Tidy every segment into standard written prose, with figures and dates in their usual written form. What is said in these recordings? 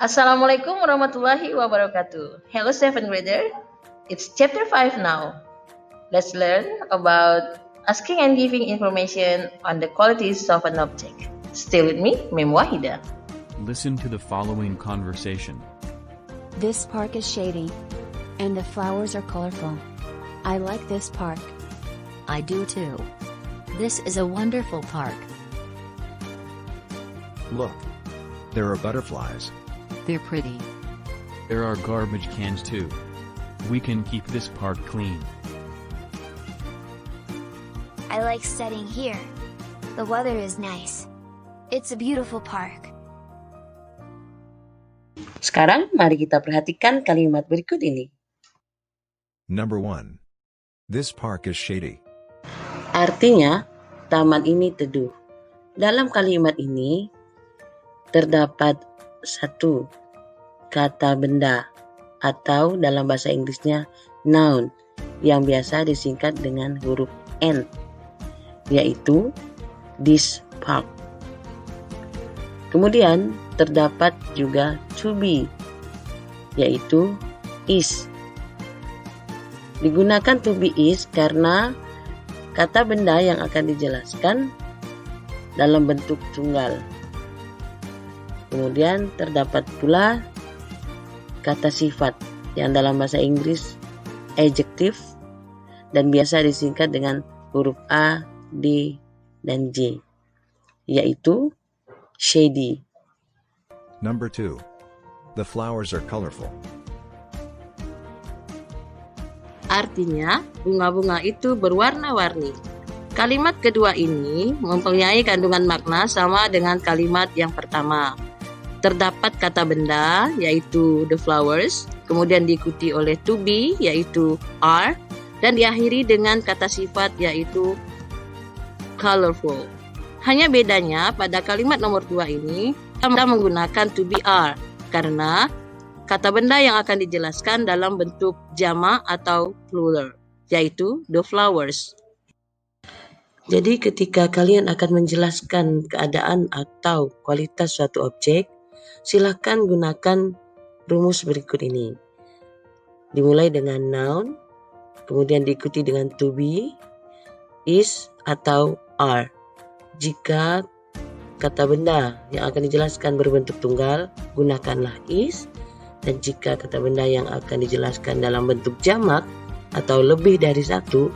Assalamualaikum warahmatullahi wabarakatuh. Hello seventh grader. It's chapter 5 now. Let's learn about asking and giving information on the qualities of an object. Stay with me, Mem Wahida. Listen to the following conversation. This park is shady. And the flowers are colorful. I like this park. I do too. This is a wonderful park. Look. There are butterflies. They're pretty. There are garbage cans too. We can keep this park clean. I like studying here. The weather is nice. It's a beautiful park. Sekarang mari kita perhatikan kalimat berikut ini. Number 1. This park is shady. Artinya, taman ini teduh. Dalam kalimat ini terdapat satu kata benda atau dalam bahasa Inggrisnya noun yang biasa disingkat dengan huruf N, yaitu this park. Kemudian terdapat juga to be, yaitu is. Digunakan to be is karena kata benda yang akan dijelaskan dalam bentuk tunggal. Kemudian terdapat pula kata sifat yang dalam bahasa Inggris adjective dan biasa disingkat dengan huruf A, D, dan J, yaitu shady. Number 2. The flowers are colorful. Artinya, bunga-bunga itu berwarna-warni. Kalimat kedua ini mempunyai kandungan makna sama dengan kalimat yang pertama. Terdapat kata benda, yaitu the flowers, kemudian diikuti oleh to be, yaitu are, dan diakhiri dengan kata sifat, yaitu colorful. Hanya bedanya pada kalimat nomor 2 ini, kita menggunakan to be are, karena kata benda yang akan dijelaskan dalam bentuk jamak atau plural, yaitu the flowers. Jadi ketika kalian akan menjelaskan keadaan atau kualitas suatu objek, silakan gunakan rumus berikut ini. Dimulai dengan noun, kemudian diikuti dengan to be, is, atau are. Jika kata benda yang akan dijelaskan berbentuk tunggal, gunakanlah is. Dan jika kata benda yang akan dijelaskan dalam bentuk jamak atau lebih dari satu,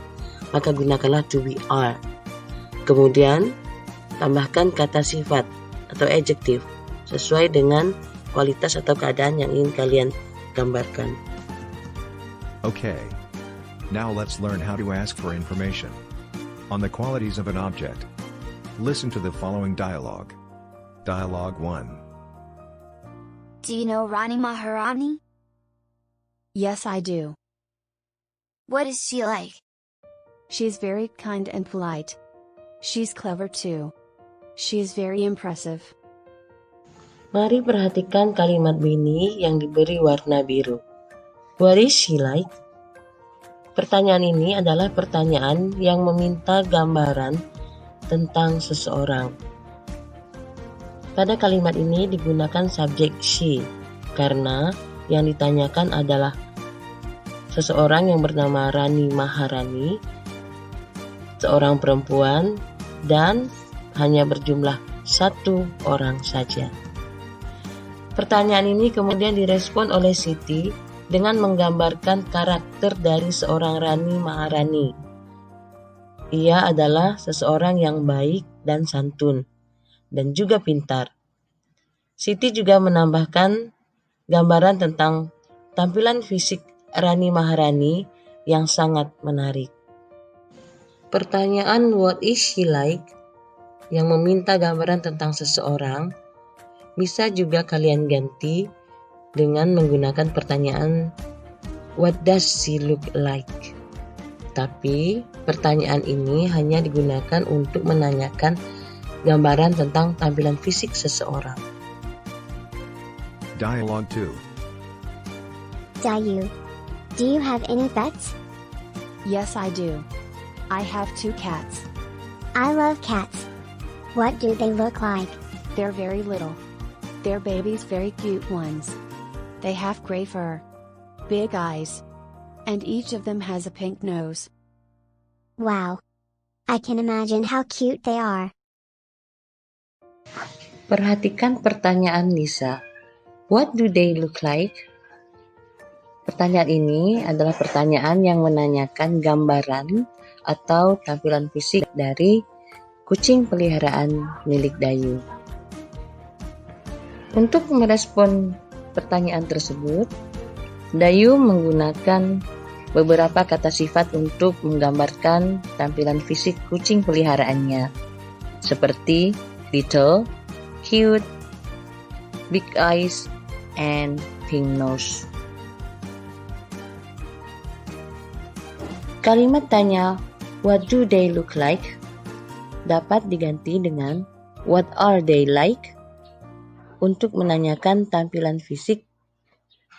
maka gunakanlah to be are. Kemudian tambahkan kata sifat atau adjective sesuai dengan kualitas atau keadaan yang ingin kalian gambarkan. Okay. Now let's learn how to ask for information on the qualities of an object. Listen to the following dialogue. Dialogue 1. Do you know Rani Maharani? Yes, I do. What is she like? She's very kind and polite. She's clever too. She is very impressive. Mari perhatikan kalimat Bini yang diberi warna biru. What is she like? Pertanyaan ini adalah pertanyaan yang meminta gambaran tentang seseorang. Pada kalimat ini digunakan subjek she, karena yang ditanyakan adalah seseorang yang bernama Rani Maharani, seorang perempuan, dan hanya berjumlah satu orang saja. Pertanyaan ini kemudian direspon oleh Siti dengan menggambarkan karakter dari seorang Rani Maharani. Ia adalah seseorang yang baik dan santun, dan juga pintar. Siti juga menambahkan gambaran tentang tampilan fisik Rani Maharani yang sangat menarik. Pertanyaan what is she like yang meminta gambaran tentang seseorang bisa juga kalian ganti dengan menggunakan pertanyaan what does she look like. Tapi pertanyaan ini hanya digunakan untuk menanyakan gambaran tentang tampilan fisik seseorang. Dialogue 2. Dayu, do you have any pets? Yes, I do. I have 2 cats. I love cats. What do they look like? They're very little. They're babies, very cute ones. They have gray fur, big eyes, and each of them has a pink nose. Wow. I can imagine how cute they are. Perhatikan pertanyaan Lisa. What do they look like? Pertanyaan ini adalah pertanyaan yang menanyakan gambaran atau tampilan fisik dari kucing peliharaan milik Dayu. Untuk merespon pertanyaan tersebut, Dayu menggunakan beberapa kata sifat untuk menggambarkan tampilan fisik kucing peliharaannya, seperti little, cute, big eyes, and pink nose. Kalimat tanya, what do they look like? Dapat diganti dengan what are they like? Untuk menanyakan tampilan fisik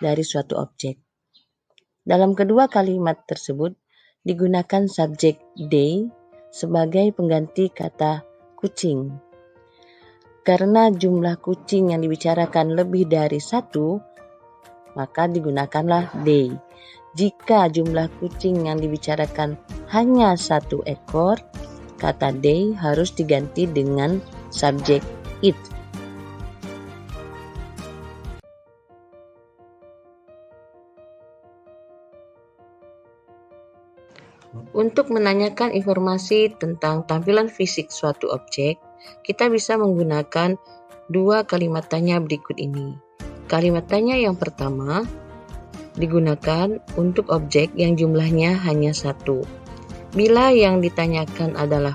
dari suatu objek. Dalam kedua kalimat tersebut digunakan subjek they sebagai pengganti kata kucing. Karena jumlah kucing yang dibicarakan lebih dari satu, maka digunakanlah they. Jika jumlah kucing yang dibicarakan hanya satu ekor, kata they harus diganti dengan subjek it. Untuk menanyakan informasi tentang tampilan fisik suatu objek, kita bisa menggunakan dua kalimat tanya berikut ini. Kalimat tanya yang pertama digunakan untuk objek yang jumlahnya hanya satu. Bila yang ditanyakan adalah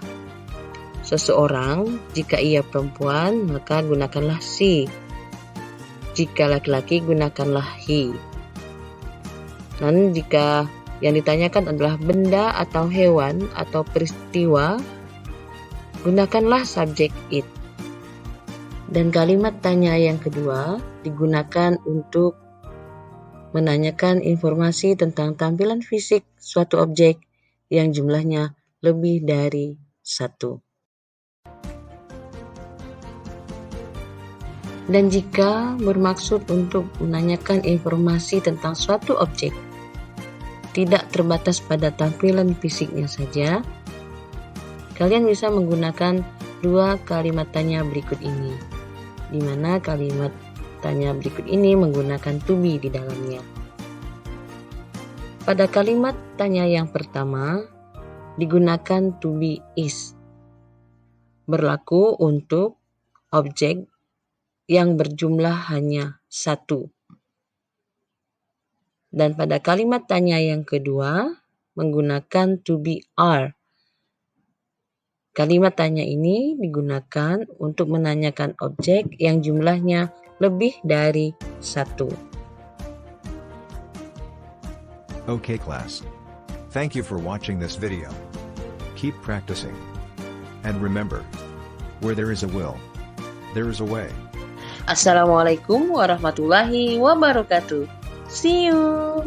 seseorang, jika ia perempuan, maka gunakanlah she. Jika laki-laki, gunakanlah he. Dan jika yang ditanyakan adalah benda atau hewan atau peristiwa, gunakanlah subjek it. Dan kalimat tanya yang kedua digunakan untuk menanyakan informasi tentang tampilan fisik suatu objek yang jumlahnya lebih dari satu. Dan jika bermaksud untuk menanyakan informasi tentang suatu objek, tidak terbatas pada tampilan fisiknya saja, kalian bisa menggunakan dua kalimat tanya berikut ini, di mana kalimat tanya berikut ini menggunakan to be di dalamnya. Pada kalimat tanya yang pertama, digunakan to be is, berlaku untuk objek yang berjumlah hanya satu. Dan pada kalimat tanya yang kedua, menggunakan to be are. Kalimat tanya ini digunakan untuk menanyakan objek yang jumlahnya lebih dari satu. Okay class. Thank you for watching this video. Keep practicing. And remember, where there is a will, there is a way. Assalamualaikum warahmatullahi wabarakatuh. See you!